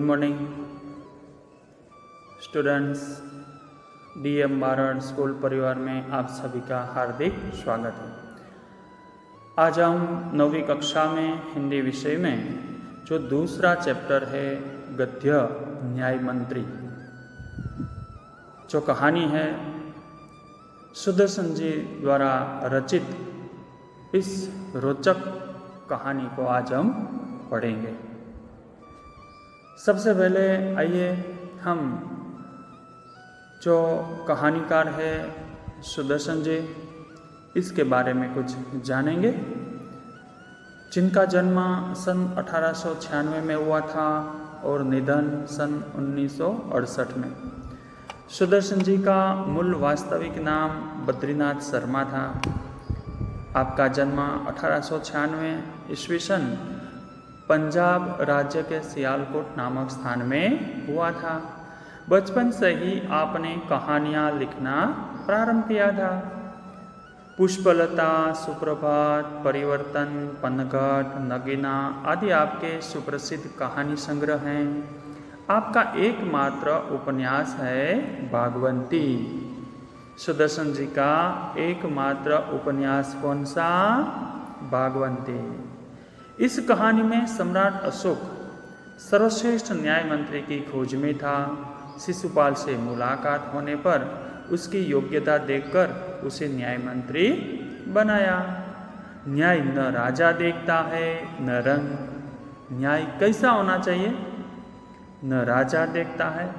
Morning students. DM बारण school परिवार में आप सभी का हार्दिक स्वागत है। आज हम 9वीं कक्षा में हिंदी विषय में जो दूसरा चैप्टर है गद्य न्याय मंत्री, जो कहानी है सुदर्शन जी द्वारा रचित, इस रोचक कहानी को आज हम पढ़ेंगे। सबसे पहले आइए हम जो कहानीकार है सुदर्शन जी, इसके बारे में कुछ जानेंगे, जिनका जन्म सन 1896 में हुआ था और निधन सन 1968 में। सुदर्शन जी का मूल वास्तविक नाम बद्रीनाथ शर्मा था। आपका जन्म 1896 ईस्वी सन पंजाब राज्य के सियालकोट नामक स्थान में हुआ था। बचपन से ही आपने कहानियाँ लिखना प्रारंभ किया था। पुष्पलता, सुप्रभात, परिवर्तन, पनघट, नगीना आदि आपके सुप्रसिद्ध कहानी संग्रह हैं। आपका एकमात्र उपन्यास है भागवंती। सुदर्शन जी का एकमात्र उपन्यास कौन सा? भागवंती। इस कहानी में सम्राट अशोक सर्वश्रेष्ठ न्याय मंत्री की खोज में था। शिशुपाल से मुलाकात होने पर उसकी योग्यता देखकर उसे न्याय मंत्री बनाया। न्याय न राजा देखता है न रंग। न्याय कैसा होना चाहिए? न राजा देखता है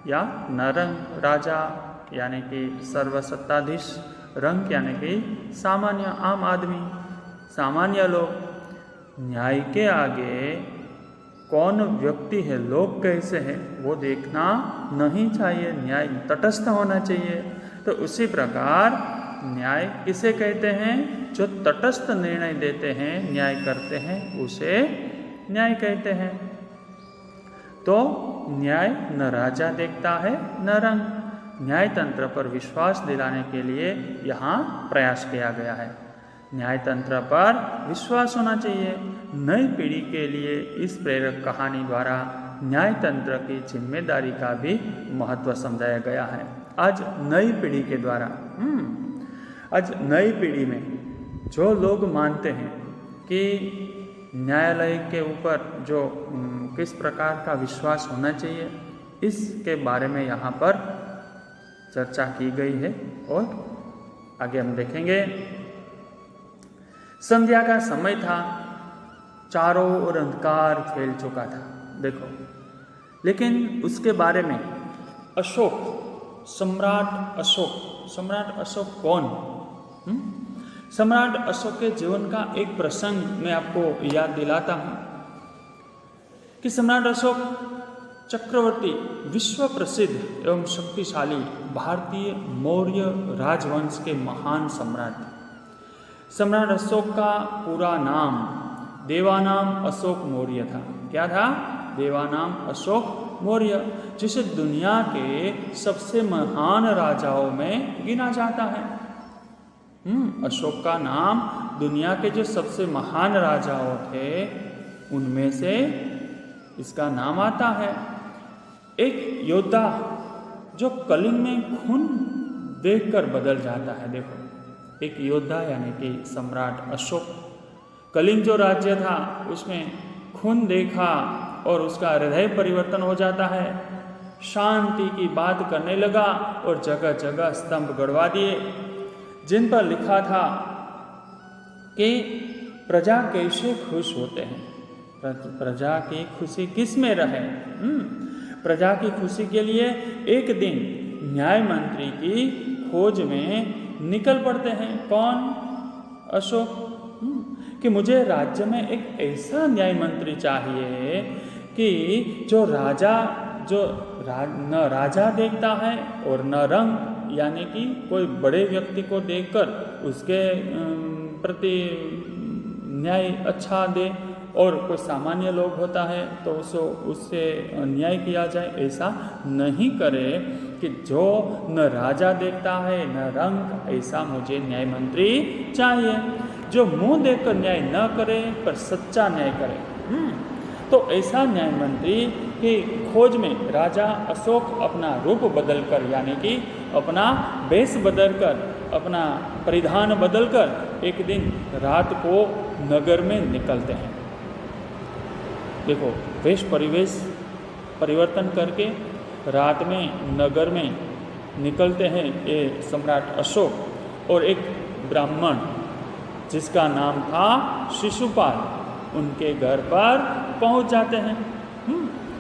या न रंग। राजा यानी कि सर्वसत्ताधीश, रंग यानी कि सामान्य आम आदमी, सामान्य लोग। न्याय के आगे कौन व्यक्ति है, लोग कैसे हैं, वो देखना नहीं चाहिए। न्याय तटस्थ होना चाहिए। तो उसी प्रकार न्याय किसे कहते हैं? जो तटस्थ निर्णय देते हैं, न्याय करते हैं, उसे न्याय कहते हैं। तो न्याय न राजा देखता है न रंग। न्याय तंत्र पर विश्वास दिलाने के लिए यहाँ प्रयास किया गया है। न्याय तंत्र पर विश्वास होना चाहिए। नई पीढ़ी के लिए इस प्रेरक कहानी द्वारा न्याय तंत्र की जिम्मेदारी का भी महत्व समझाया गया है। आज नई पीढ़ी के द्वारा आज नई पीढ़ी में जो लोग मानते हैं कि न्यायालय के ऊपर जो किस प्रकार का विश्वास होना चाहिए, इसके बारे में यहाँ पर चर्चा की गई है और आगे हम देखेंगे। संध्या का समय था, चारों ओर अंधकार फैल चुका था। देखो, लेकिन उसके बारे में अशोक, सम्राट अशोक कौन? सम्राट अशोक के जीवन का एक प्रसंग मैं आपको याद दिलाता हूं कि सम्राट अशोक चक्रवर्ती, विश्व प्रसिद्ध एवं शक्तिशाली भारतीय मौर्य राजवंश के महान सम्राट। सम्राट अशोक का पूरा नाम देवानाम अशोक मौर्य था। क्या था? देवानाम अशोक मौर्य, जिसे दुनिया के सबसे महान राजाओं में गिना जाता है। अशोक का नाम दुनिया के जो सबसे महान राजाओं थे उनमें से इसका नाम आता है। एक योद्धा जो कलिंग में खून देखकर बदल जाता है। देखो, एक योद्धा यानी कि सम्राट अशोक, कलिंग जो राज्य था उसमें खून देखा और उसका हृदय परिवर्तन हो जाता है। शांति की बात करने लगा और जगह जगह स्तंभ गड़वा दिए, जिन पर लिखा था कि प्रजा कैसे खुश होते हैं, प्रजा की खुशी किस में रहे। प्रजा की खुशी के लिए एक दिन न्याय मंत्री की खोज में निकल पड़ते हैं। कौन? अशोक। कि मुझे राज्य में एक ऐसा न्याय मंत्री चाहिए कि जो न राजा देखता है और न रंग, यानी कि कोई बड़े व्यक्ति को देखकर उसके प्रति न्याय अच्छा दे, और कोई सामान्य लोग होता है तो उससे न्याय किया जाए, ऐसा नहीं करे कि जो न राजा देखता है न रंग, ऐसा मुझे न्याय मंत्री चाहिए जो मुंह देखकर न्याय न करे पर सच्चा न्याय करे। तो ऐसा न्याय मंत्री की खोज में राजा अशोक अपना रूप बदलकर, यानी कि अपना वेश बदलकर, अपना परिधान बदलकर एक दिन रात को नगर में निकलते हैं। देखो, वेश परिवेश परिवर्तन करके रात में नगर में निकलते हैं ये सम्राट अशोक और एक ब्राह्मण जिसका नाम था शिशुपाल, उनके घर पर पहुंच जाते हैं।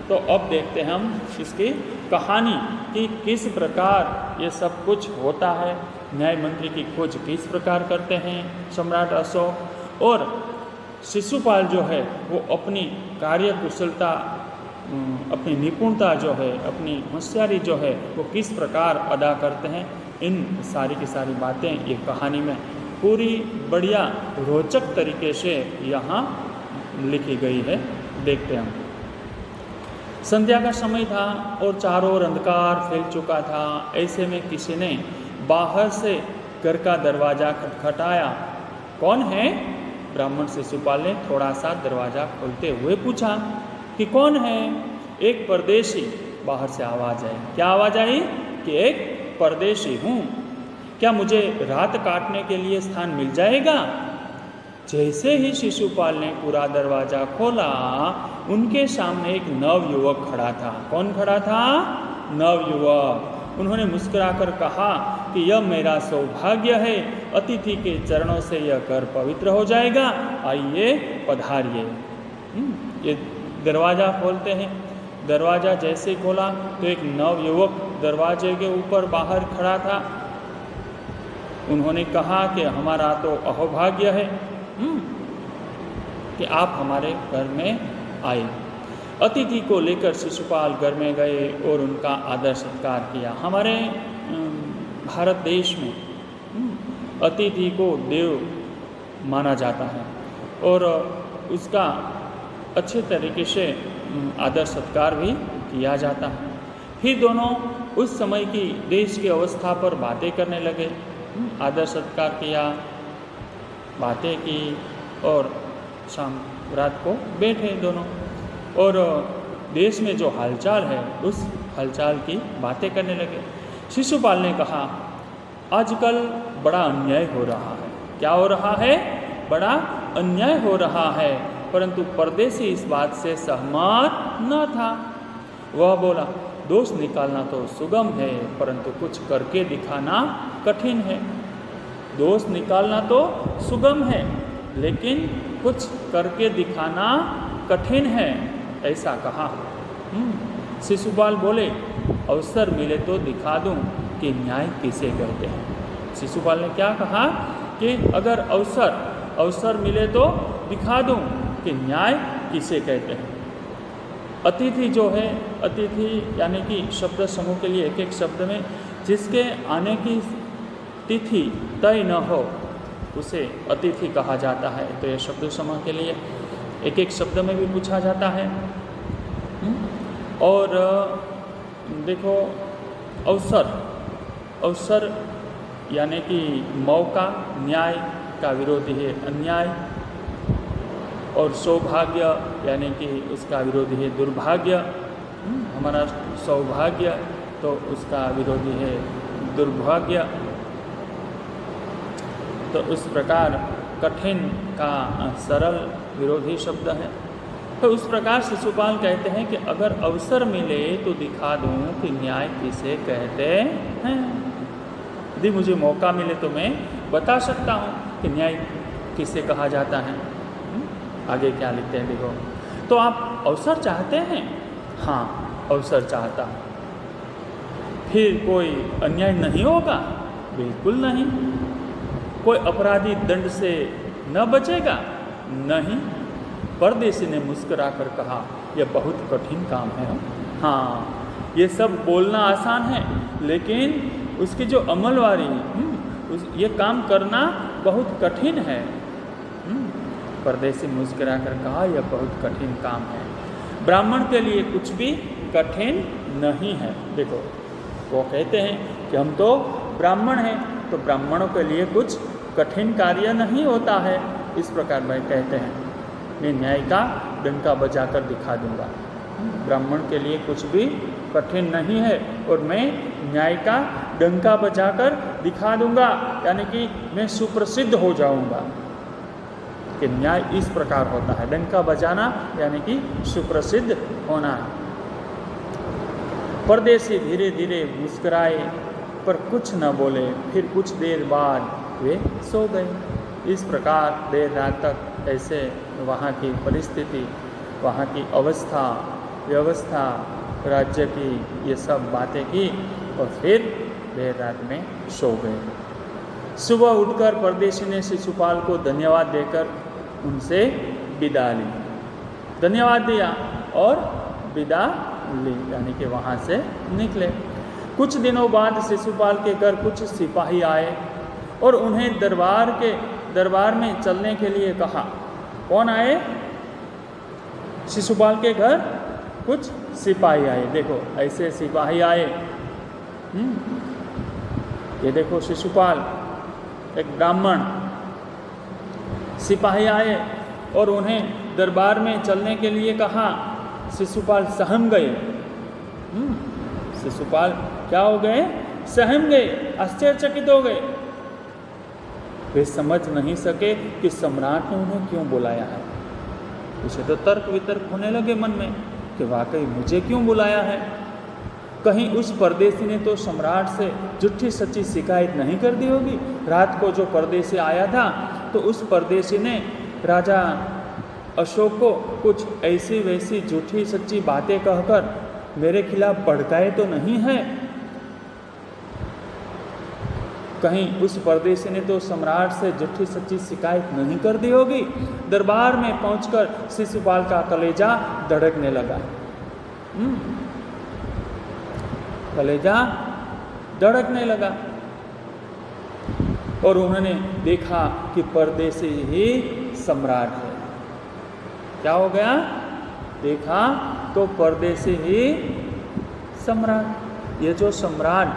तो अब देखते हैं हम इसकी कहानी कि किस प्रकार ये सब कुछ होता है, न्याय मंत्री की खोज किस प्रकार करते हैं सम्राट अशोक, और शिशुपाल जो है वो अपनी कार्य कुशलता, अपनी निपुणता जो है, अपनी होशियारी जो है वो किस प्रकार अदा करते हैं। इन सारी की सारी बातें ये कहानी में पूरी बढ़िया रोचक तरीके से यहाँ लिखी गई है। देखते हैं हम। संध्या का समय था और चारों ओर अंधकार फैल चुका था। ऐसे में किसी ने बाहर से घर का दरवाज़ा खटखटाया। कौन है? ब्राह्मण शिशुपाल ने थोड़ा सा दरवाज़ा खोलते हुए पूछा कि कौन है? एक परदेशी। बाहर से आवाज़ आई। क्या आवाज़ आई? कि एक परदेशी हूँ, क्या मुझे रात काटने के लिए स्थान मिल जाएगा? जैसे ही शिशुपाल ने पूरा दरवाज़ा खोला, उनके सामने एक नवयुवक खड़ा था। कौन खड़ा था? नवयुवक। उन्होंने मुस्कुराकर कहा कि यह मेरा सौभाग्य है, अतिथि के चरणों से यह घर पवित्र हो जाएगा, आइए पधारिए। ये दरवाज़ा खोलते हैं। दरवाज़ा जैसे खोला तो एक नवयुवक दरवाजे के ऊपर बाहर खड़ा था। उन्होंने कहा कि हमारा तो अहोभाग्य है कि आप हमारे घर में आए। अतिथि को लेकर शिशुपाल घर में गए और उनका आदर सत्कार किया। हमारे भारत देश में अतिथि को देव माना जाता है और उसका अच्छे तरीके से आदर सत्कार भी किया जाता है। फिर दोनों उस समय की देश की अवस्था पर बातें करने लगे। आदर सत्कार किया, बातें की और शाम रात को बैठे दोनों और देश में जो हालचाल है उस हालचाल की बातें करने लगे। शिशुपाल ने कहा, आजकल बड़ा अन्याय हो रहा है। क्या हो रहा है? बड़ा अन्याय हो रहा है। परंतु परदेशी इस बात से सहमत न था। वह बोला, दोष निकालना तो सुगम है, परंतु कुछ करके दिखाना कठिन है। दोष निकालना तो सुगम है, लेकिन कुछ करके दिखाना कठिन है, ऐसा कहा। शिशुपाल बोले, अवसर मिले तो दिखा दूं कि न्याय किसे कहते हैं। शिशुपाल ने क्या कहा कि अगर अवसर मिले तो दिखा दूं कि न्याय किसे कहते हैं। अतिथि जो है, अतिथि यानी कि शब्द समूह के लिए एक एक शब्द में जिसके आने की तिथि तय न हो उसे अतिथि कहा जाता है। तो ये शब्द समूह के लिए एक एक शब्द में भी पूछा जाता है। और देखो, अवसर यानी कि मौका, न्याय का विरोधी है अन्याय, और सौभाग्य यानी कि उसका विरोधी है दुर्भाग्य। हमारा सौभाग्य तो उसका विरोधी है दुर्भाग्य। तो उस प्रकार कठिन का सरल विरोधी शब्द है। तो उस प्रकार शिशुपाल कहते हैं कि अगर अवसर मिले तो दिखा दूं कि न्याय किसे कहते हैं। यदि मुझे मौका मिले तो मैं बता सकता हूं कि न्याय किसे कहा जाता है। आगे क्या लिखते हैं देखो। तो आप अवसर चाहते हैं? हाँ, अवसर चाहता हूँ। फिर कोई अन्याय नहीं होगा? बिल्कुल नहीं। कोई अपराधी दंड से न बचेगा? नहीं। परदेशी ने मुस्कुराकर कहा, यह बहुत कठिन काम है। हाँ, ये सब बोलना आसान है, लेकिन उसकी जो अमलवारी ये काम करना बहुत कठिन है। परदेशी मुस्कुराकर कहा, यह बहुत कठिन काम है। ब्राह्मण के लिए कुछ भी कठिन नहीं है। देखो, वो कहते हैं कि हम तो ब्राह्मण हैं, तो ब्राह्मणों के लिए कुछ कठिन कार्य नहीं होता है। इस प्रकार वह कहते हैं, मैं न्याय का डंका बजाकर दिखा दूंगा। ब्राह्मण के लिए कुछ भी कठिन नहीं है और मैं न्याय का डंका बजाकर दिखा दूंगा, यानी कि मैं सुप्रसिद्ध हो जाऊंगा कि न्याय इस प्रकार होता है। डंका बजाना यानी कि सुप्रसिद्ध होना। परदेसी धीरे धीरे मुस्कुराए पर कुछ न बोले, फिर कुछ देर बाद वे सो गए। इस प्रकार देर रात तक ऐसे वहाँ की परिस्थिति, वहाँ की अवस्था व्यवस्था, राज्य की ये सब बातें की और फिर देर रात में सो गए। सुबह उठकर परदेशी ने शिशुपाल को धन्यवाद देकर उनसे विदा ली। धन्यवाद दिया और विदा ली, यानी कि वहाँ से निकले। कुछ दिनों बाद शिशुपाल के घर कुछ सिपाही आए और उन्हें दरबार में चलने के लिए कहा। कौन आए? शिशुपाल के घर कुछ सिपाही आए। देखो ऐसे सिपाही आए। ये देखो शिशुपाल एक ब्राह्मण, सिपाही आए और उन्हें दरबार में चलने के लिए कहा। शिशुपाल सहम गए। शिशुपाल क्या हो गए? सहम गए, आश्चर्यचकित हो गए। वे समझ नहीं सके कि सम्राट ने उन्हें क्यों बुलाया है। उसे तो तर्क वितर्क होने लगे मन में कि वाकई मुझे क्यों बुलाया है। कहीं उस परदेसी ने तो सम्राट से झूठी सच्ची शिकायत नहीं कर दी होगी। रात को जो परदेसी आया था तो उस परदेसी ने राजा अशोक को कुछ ऐसी वैसी झूठी सच्ची बातें कहकर मेरे खिलाफ भड़काए तो नहीं है। कहीं उस परदेसी ने तो सम्राट से झूठी सच्ची शिकायत नहीं कर दी होगी। दरबार में पहुंचकर शिशुपाल का कलेजा धड़कने लगा। कलेजा धड़कने लगा और उन्होंने देखा कि परदेसी ही सम्राट है। क्या हो गया? देखा तो परदेसी ही सम्राट। ये जो सम्राट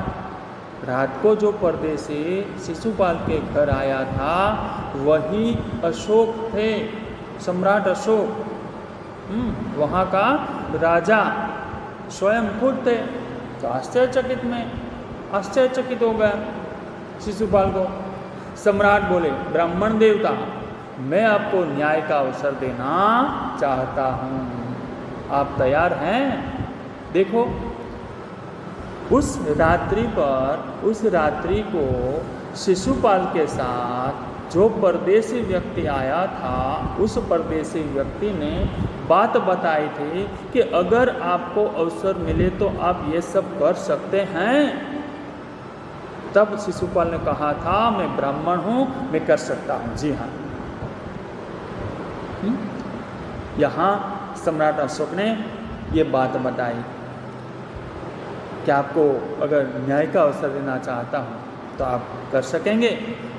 रात को जो परदेसी शिशुपाल के घर आया था वही अशोक थे, सम्राट अशोक। वहाँ का राजा स्वयं खुद थे। तो आश्चर्यचकित हो गया शिशुपाल को। सम्राट बोले, ब्राह्मण देवता, मैं आपको न्याय का अवसर देना चाहता हूँ, आप तैयार हैं? देखो उस रात्रि को शिशुपाल के साथ जो परदेसी व्यक्ति आया था, उस परदेसी व्यक्ति ने बात बताई थी कि अगर आपको अवसर मिले तो आप ये सब कर सकते हैं। तब शिशुपाल ने कहा था, मैं ब्राह्मण हूँ, मैं कर सकता हूँ। जी हाँ। यहाँ सम्राट अशोक ने ये बात बताई कि आपको अगर न्याय का अवसर देना चाहता हूँ तो आप कर सकेंगे।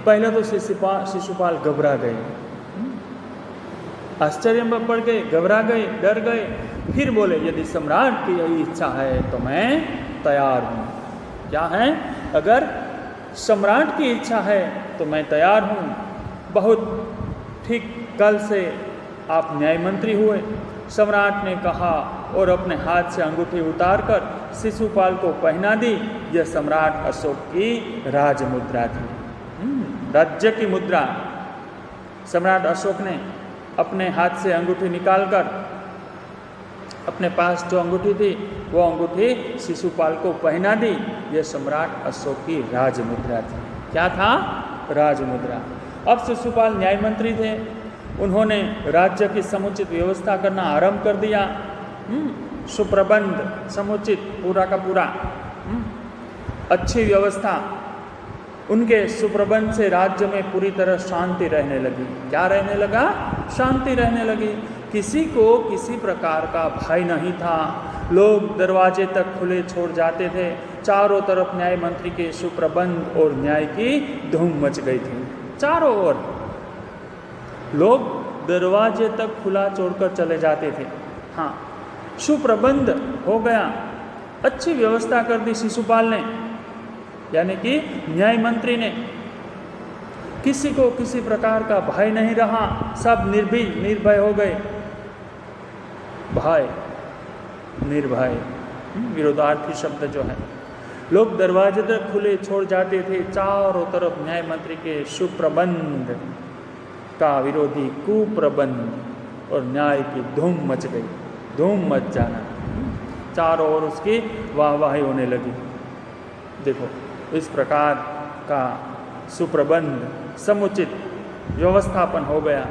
पहले तो शिशुपाल घबरा गए, आश्चर्य में पड़ गए, घबरा गए, डर गए। फिर बोले, यदि सम्राट की यही इच्छा है तो मैं तैयार हूँ। क्या है? अगर सम्राट की इच्छा है तो मैं तैयार हूँ। बहुत ठीक कल से आप न्याय मंत्री हुए। सम्राट ने कहा और अपने हाथ से अंगूठी उतारकर शिशुपाल को पहना दी। यह सम्राट अशोक की राज मुद्रा थी, राज्य की मुद्रा। सम्राट अशोक ने अपने हाथ से अंगूठी निकालकर अपने पास जो अंगूठी थी वो अंगूठी शिशुपाल को पहना दी। यह सम्राट अशोक की राज मुद्रा थी। क्या था? राज मुद्रा। अब शिशुपाल न्याय मंत्री थे। उन्होंने राज्य की समुचित व्यवस्था करना आरंभ कर दिया। सुप्रबंध, समुचित, पूरा का पूरा, अच्छी व्यवस्था। उनके सुप्रबंध से राज्य में पूरी तरह शांति रहने लगी। क्या रहने लगा? शांति रहने लगी। किसी को किसी प्रकार का भय नहीं था। लोग दरवाजे तक खुले छोड़ जाते थे। चारों तरफ न्याय मंत्री के सुप्रबंध और न्याय की धूम मच गई थी। चारों ओर लोग दरवाजे तक खुला छोड़कर चले जाते थे। हाँ, सुप्रबंध हो गया, अच्छी व्यवस्था कर दी शिशुपाल ने, यानी कि न्याय मंत्री ने। किसी को किसी प्रकार का भय नहीं रहा। सब निर्भय हो गए। भय निर्भय, विरोधार्थी शब्द जो है। लोग दरवाजे तक खुले छोड़ जाते थे, चारों तरफ न्याय मंत्री के सुप्रबंध का विरोधी कुप्रबंध और न्याय की धूम मच गई, धूम मच जाना, चारों ओर उसकी वाहवाही होने लगी। देखो, इस प्रकार का सुप्रबंध, समुचित व्यवस्थापन हो गया।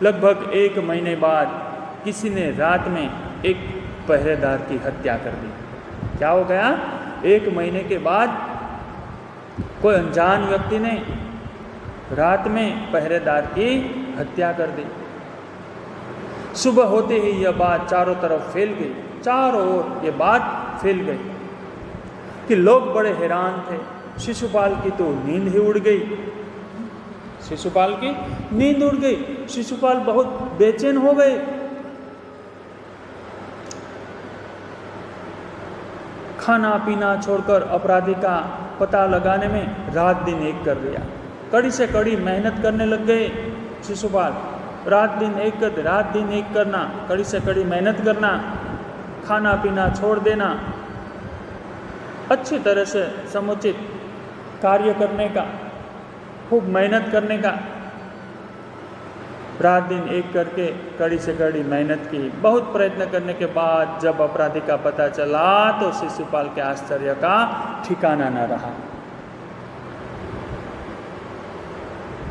लगभग 1 महीने बाद किसी ने रात में एक पहरेदार की हत्या कर दी। क्या हो गया? 1 महीने के बाद कोई अनजान व्यक्ति ने रात में पहरेदार की हत्या कर दी। सुबह होते ही यह बात चारों तरफ फैल गई, चारों ओर ये बात फैल गई कि लोग बड़े हैरान थे। शिशुपाल की तो नींद ही उड़ गई, शिशुपाल की नींद उड़ गई। शिशुपाल बहुत बेचैन हो गए। खाना पीना छोड़कर अपराधी का पता लगाने में रात दिन एक कर दिया। कड़ी से कड़ी मेहनत करने लग गए शिशुपाल। रात दिन एक करना, कड़ी से कड़ी मेहनत करना, खाना पीना छोड़ देना, अच्छी तरह से समुचित कार्य करने का, खूब मेहनत करने का। रात दिन एक करके कड़ी से कड़ी मेहनत की। बहुत प्रयत्न करने के बाद जब अपराधी का पता चला तो शिशुपाल के आश्चर्य का ठिकाना न रहा,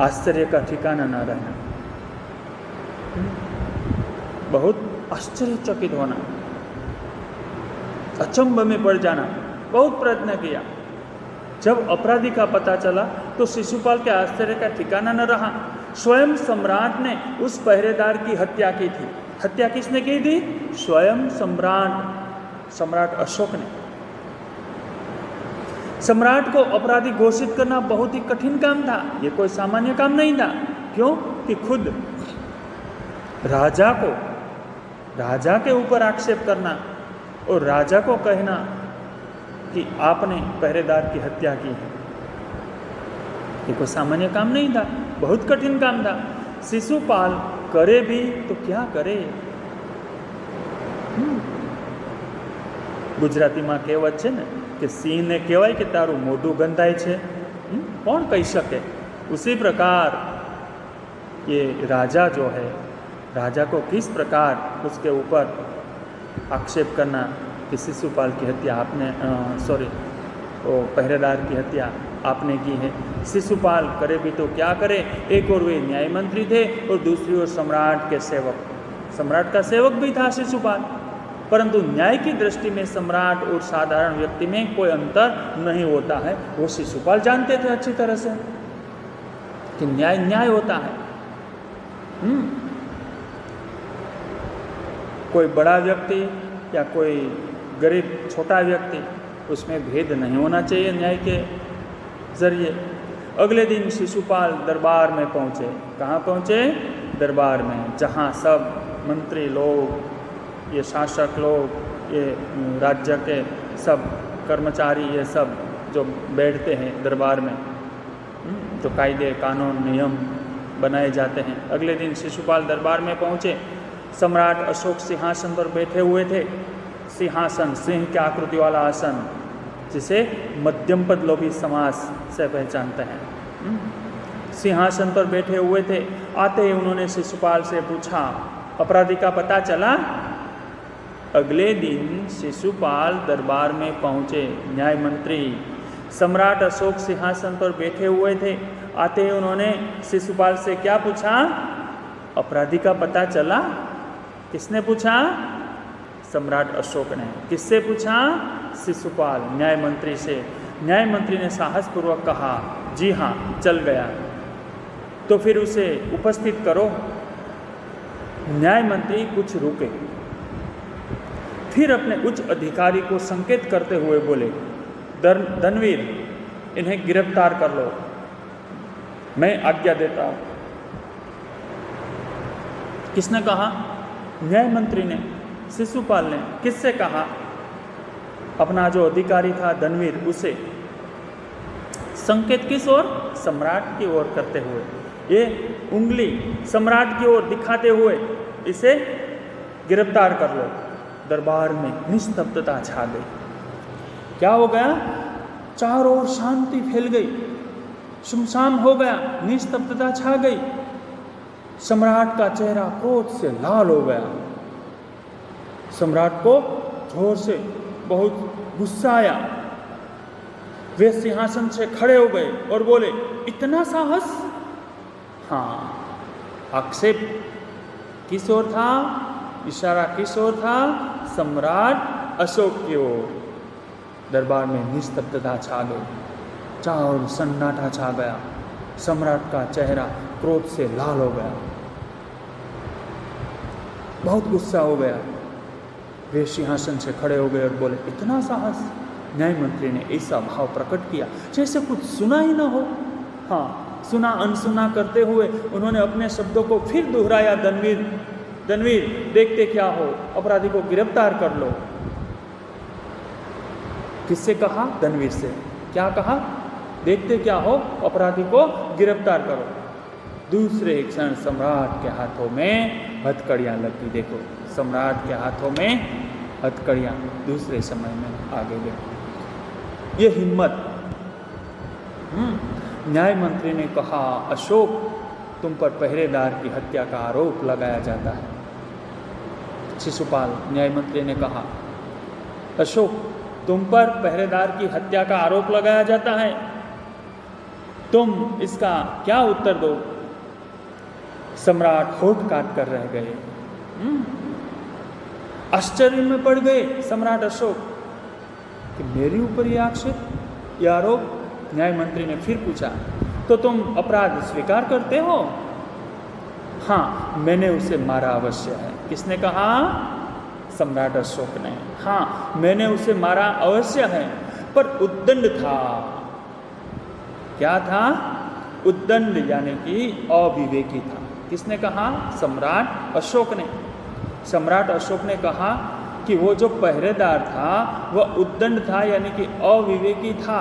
आश्चर्य का ठिकाना न रहना, बहुत आश्चर्यचकित होना, अचंभ में पड़ जाना। बहुत प्रयत्न किया। जब अपराधी का पता चला तो शिशुपाल के आश्चर्य का ठिकाना न रहा। स्वयं सम्राट ने उस पहरेदार की हत्या की थी। हत्या किसने की थी? स्वयं सम्राट अशोक ने। सम्राट को अपराधी घोषित करना बहुत ही कठिन काम था, ये कोई सामान्य काम नहीं था। क्यों? कि खुद राजा के ऊपर आक्षेप करना और राजा को कहना कि आपने पहरेदार की हत्या की है, ये कोई सामान्य काम नहीं था, बहुत कठिन काम था। शिशुपाल करे भी तो क्या करे। गुजरातीમાં કહેવત છે ને કે સિંહને કહેવાય કે તારું મોઢું ગંધાય છે, કોણ કહી શકે? उसी प्रकार ये राजा जो है, राजा को किस प्रकार उसके ऊपर आक्षेप करना कि शिशुपाल की हत्या आपने वो पहरेदार की हत्या आपने की है। शिशुपाल करे भी तो क्या करे। एक और वे न्याय मंत्री थे और दूसरी ओर सम्राट के सेवक, सम्राट का सेवक भी था शिशुपाल। परंतु न्याय की दृष्टि में सम्राट और साधारण व्यक्ति में कोई अंतर नहीं होता है। वो शिशुपाल जानते थे अच्छी तरह से कि न्याय होता है। कोई बड़ा व्यक्ति या कोई गरीब छोटा व्यक्ति, उसमें भेद नहीं होना चाहिए न्याय के जरिए। अगले दिन शिशुपाल दरबार में पहुँचे। कहाँ पहुँचे? दरबार में, जहाँ सब मंत्री लोग, ये शासक लोग, ये राज्य के सब कर्मचारी, ये सब जो बैठते हैं दरबार में, जो कायदे कानून नियम बनाए जाते हैं। अगले दिन शिशुपाल दरबार में पहुँचे। सम्राट अशोक सिंहासन पर बैठे हुए थे। सिंहासन, सिंह की आकृति वाला आसन, जिसे मध्यम पद लोभी समास से पहचानते हैं। सिंहासन पर बैठे हुए थे। आते ही उन्होंने शिशुपाल से पूछा, अपराधी का पता चला? अगले दिन शिशुपाल दरबार में पहुँचे। न्याय मंत्री सम्राट अशोक सिंहासन पर बैठे हुए थे। आते ही उन्होंने शिशुपाल से क्या पूछा? अपराधी का पता चला? किसने पूछा? सम्राट अशोक ने। किससे पूछा? शिशुपाल, न्याय मंत्री से। न्याय मंत्री ने साहसपूर्वक कहा, जी हाँ, चल गया। तो फिर उसे उपस्थित करो। न्याय मंत्री कुछ रुके, फिर अपने उच्च अधिकारी को संकेत करते हुए बोले, धनवीर, इन्हें गिरफ्तार कर लो, मैं आज्ञा देता हूँ। किसने कहा? न्याय मंत्री ने, शिशुपाल ने। किससे कहा? अपना जो अधिकारी था धनवीर, उसे। संकेत किस ओर? सम्राट की ओर करते हुए, ये उंगली सम्राट की ओर दिखाते हुए, इसे गिरफ्तार कर लो। दरबार में निस्तब्धता छा गई। क्या हो गया? चारों ओर शांति फैल गई, सुनसान हो गया, निस्तब्धता छा गई। सम्राट का चेहरा क्रोध से लाल हो गया। सम्राट को जोर से बहुत गुस्सा आया। वे सिंहासन से खड़े हो गए और बोले, इतना साहस? हाँ, आक्षेप किस ओर था? इशारा किस ओर था? सम्राट अशोक की ओर। दरबार में निस्तब्धता छा गई, चारों ओर सन्नाटा छा गया। सम्राट का चेहरा क्रोध से लाल हो गया, बहुत गुस्सा हो गया। वे सिंहासन से खड़े हो गए और बोले, इतना साहस? न्याय मंत्री ने ऐसा भाव प्रकट किया जैसे कुछ सुना ही ना हो। हाँ, सुना अनसुना करते हुए उन्होंने अपने शब्दों को फिर दोहराया, धनवीर देखते क्या हो, अपराधी को गिरफ्तार कर लो। किससे कहा? धनवीर से। क्या कहा? देखते क्या हो, अपराधी को गिरफ्तार करो। दूसरे क्षण सम्राट के हाथों में हथकड़ियां लगी। देखो, सम्राट के हाथों में हथकड़ियां दूसरे समय में आ गई। ये हिम्मत। न्याय मंत्री ने कहा, अशोक, तुम पर पहरेदार की हत्या का आरोप लगाया जाता है। शिशुपाल, न्याय मंत्री ने कहा, अशोक, तुम पर पहरेदार की हत्या का आरोप लगाया जाता है, तुम इसका क्या उत्तर दो? सम्राट होठ काट कर रह गए। आश्चर्य में पड़ गए सम्राट अशोक कि मेरे ऊपर ये आक्षेप, ये आरोप। न्याय मंत्री ने फिर पूछा, तो तुम अपराध स्वीकार करते हो? हाँ, मैंने उसे मारा अवश्य है। किसने कहा? सम्राट अशोक ने। हाँ, मैंने उसे मारा अवश्य है, पर उद्दंड था। क्या था? उद्दंड, यानी कि अविवेकी था। किसने कहा? सम्राट अशोक ने। सम्राट अशोक ने कहा कि वो जो पहरेदार था वह उद्दंड था, यानी कि अविवेकी था।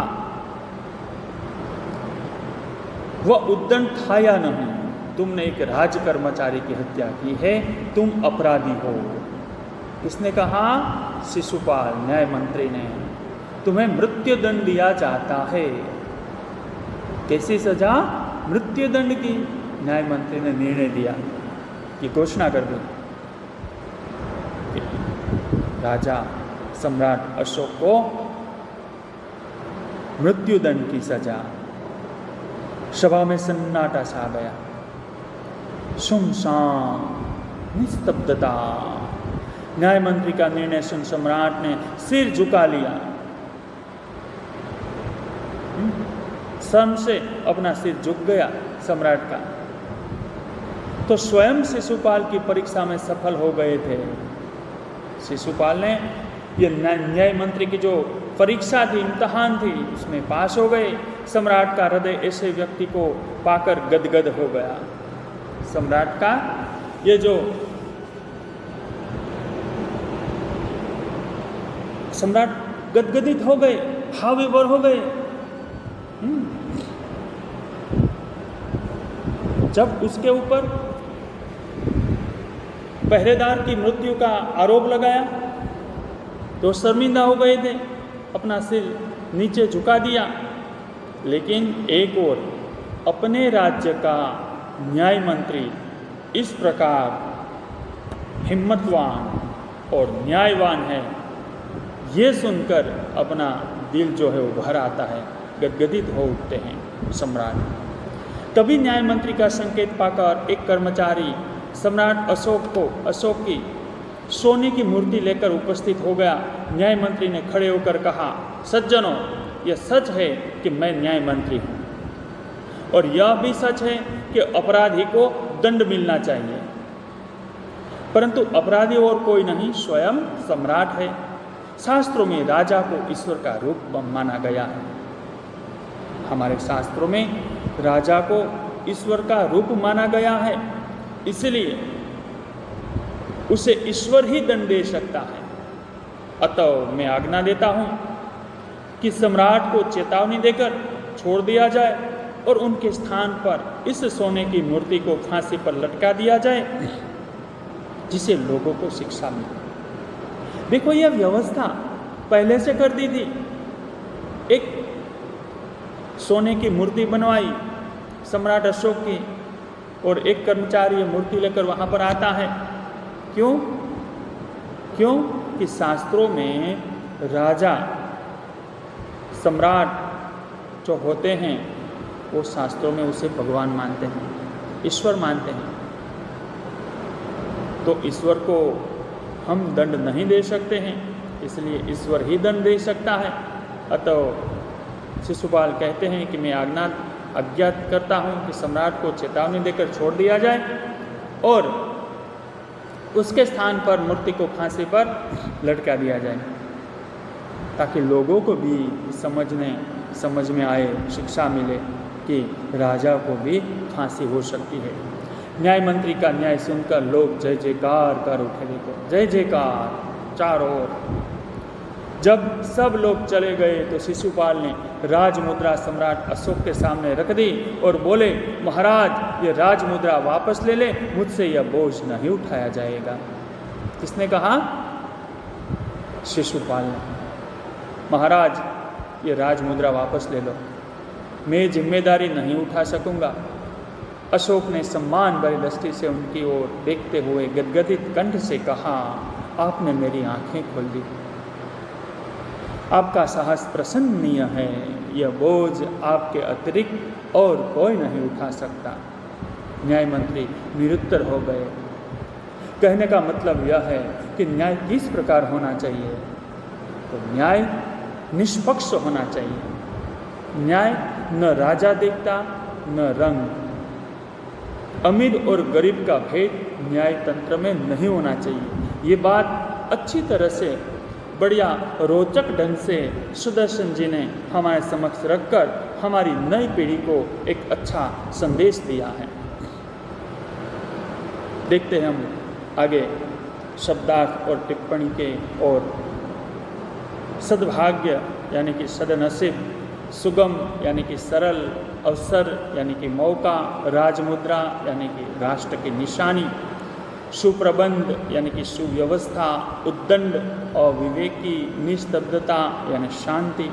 वह उद्दंड था या नहीं? तुमने एक राज कर्मचारी की हत्या की है, तुम अपराधी हो। किसने कहा? शिशुपाल, न्याय मंत्री ने। तुम्हें मृत्युदंड दिया जाता है। कैसी सजा? मृत्युदंड की। न्याय मंत्री ने निर्णय दिया, कि घोषणा कर दी, राजा सम्राट अशोक को मृत्युदंड की सजा। सभा में सन्नाटा छा गया, सुनसान, निस्तब्धता। न्याय मंत्री का निर्णय सुन सम्राट ने सिर झुका लिया। शर्म से अपना सिर झुक गया सम्राट का। तो स्वयं शिशुपाल की परीक्षा में सफल हो गए थे। शिशुपाल ने ये न्याय मंत्री की जो परीक्षा थी, इम्तहान थी, उसमें पास हो गए। सम्राट का हृदय ऐसे व्यक्ति को पाकर गदगद हो गया। सम्राट का ये जो सम्राट गदगदित हो गए, भाव विभोर हो गए। जब उसके ऊपर पहरेदार की मृत्यु का आरोप लगाया तो शर्मिंदा हो गए थे, अपना सिर नीचे झुका दिया। लेकिन एक ओर अपने राज्य का न्याय मंत्री इस प्रकार हिम्मतवान और न्यायवान है, ये सुनकर अपना दिल जो है वो भर आता है, गदगदित हो उठते हैं सम्राट। तभी न्याय मंत्री का संकेत पाकर एक कर्मचारी सम्राट अशोक की सोने की मूर्ति लेकर उपस्थित हो गया। न्याय मंत्री ने खड़े होकर कहा, सज्जनों, यह सच है कि मैं न्याय मंत्री हूँ, और यह भी सच है कि अपराधी को दंड मिलना चाहिए, परंतु अपराधी और कोई नहीं, स्वयं सम्राट है। शास्त्रों में राजा को ईश्वर का रूप माना गया है। हमारे शास्त्रों में राजा को ईश्वर का रूप माना गया है, इसलिए उसे ईश्वर ही दंड दे सकता है। अतः मैं आज्ञा देता हूँ कि सम्राट को चेतावनी देकर छोड़ दिया जाए और उनके स्थान पर इस सोने की मूर्ति को फांसी पर लटका दिया जाए, जिसे लोगों को शिक्षा मिले। देखो यह व्यवस्था पहले से कर दी थी। एक सोने की मूर्ति बनवाई सम्राट अशोक की, और एक कर्मचारी ये मूर्ति लेकर वहाँ पर आता है। क्यों? क्यों कि शास्त्रों में राजा सम्राट जो होते हैं वो शास्त्रों में उसे भगवान मानते हैं, ईश्वर मानते हैं। तो ईश्वर को हम दंड नहीं दे सकते हैं, इसलिए ईश्वर ही दंड दे सकता है। अतः शिशुपाल कहते हैं कि मैं अज्ञात करता हूँ कि सम्राट को चेतावनी देकर छोड़ दिया जाए और उसके स्थान पर मूर्ति को फांसी पर लटका दिया जाए, ताकि लोगों को भी समझ में आए, शिक्षा मिले कि राजा को भी फांसी हो सकती है। न्याय मंत्री का न्याय सुनकर लोग जय जयकार कर उठे। देखो जय जयकार चारों ओर। जब सब लोग चले गए तो शिशुपाल ने राजमुद्रा सम्राट अशोक के सामने रख दी और बोले, महाराज ये राजमुद्रा वापस ले ले, मुझसे यह बोझ नहीं उठाया जाएगा। किसने कहा? शिशुपाल ने। महाराज ये राजमुद्रा वापस ले लो, मैं जिम्मेदारी नहीं उठा सकूंगा। अशोक ने सम्मान भरी दृष्टि से उनकी ओर देखते हुए गदगदित कंठ से कहा, आपने मेरी आंखें खोल दी, आपका साहस प्रशंसनीय है, यह बोझ आपके अतिरिक्त और कोई नहीं उठा सकता। न्याय मंत्री निरुत्तर हो गए। कहने का मतलब यह है कि न्याय किस प्रकार होना चाहिए? तो न्याय निष्पक्ष होना चाहिए। न्याय न राजा देखता न रंग, अमीर और गरीब का भेद न्याय तंत्र में नहीं होना चाहिए। ये बात अच्छी तरह से बढ़िया रोचक ढंग से सुदर्शन जी ने हमारे समक्ष रखकर हमारी नई पीढ़ी को एक अच्छा संदेश दिया है। देखते हैं हम आगे शब्दार्थ और टिप्पणी के और सद्भाग्य यानी कि सदनसीब, सुगम यानी कि सरल, अवसर यानी कि मौका, राजमुद्रा यानी कि राष्ट्र की निशानी, सुप्रबंध यानी कि सुव्यवस्था, उद्दंड और विवेकी, निस्तब्धता यानी शांति।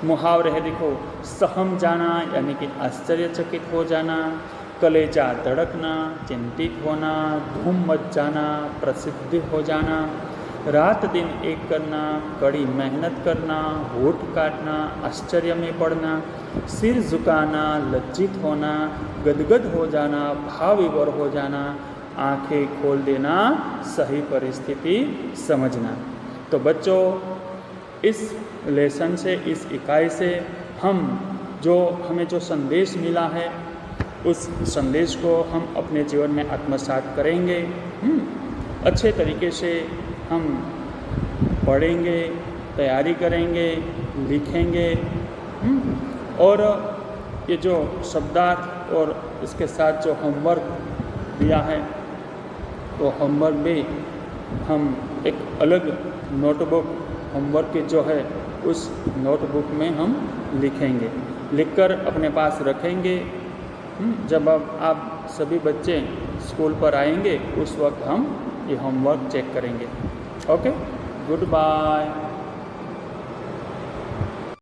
मुहावरे है देखो, सहम जाना यानी कि आश्चर्यचकित हो जाना, कलेजा धड़कना, चिंतित होना, धूम मच जाना, प्रसिद्ध हो जाना, रात दिन एक करना, कड़ी मेहनत करना, होठ काटना, आश्चर्य में पड़ना, सिर झुकाना, लज्जित होना, गदगद हो जाना, भाव विभोर हो जाना, आंखें खोल देना, सही परिस्थिति समझना। तो बच्चों, इस लेसन से, इस इकाई से हमें जो संदेश मिला है उस संदेश को हम अपने जीवन में आत्मसात करेंगे। अच्छे तरीके से हम पढ़ेंगे, तैयारी करेंगे, लिखेंगे, और ये जो शब्दार्थ और इसके साथ जो होमवर्क दिया है वो होमवर्क भी हम एक अलग नोटबुक होमवर्क की जो है उस नोटबुक में हम लिखेंगे, लिखकर अपने पास रखेंगे। जब आप सभी बच्चे स्कूल पर आएंगे उस वक्त हम ये होमवर्क चेक करेंगे। Okay, good bye.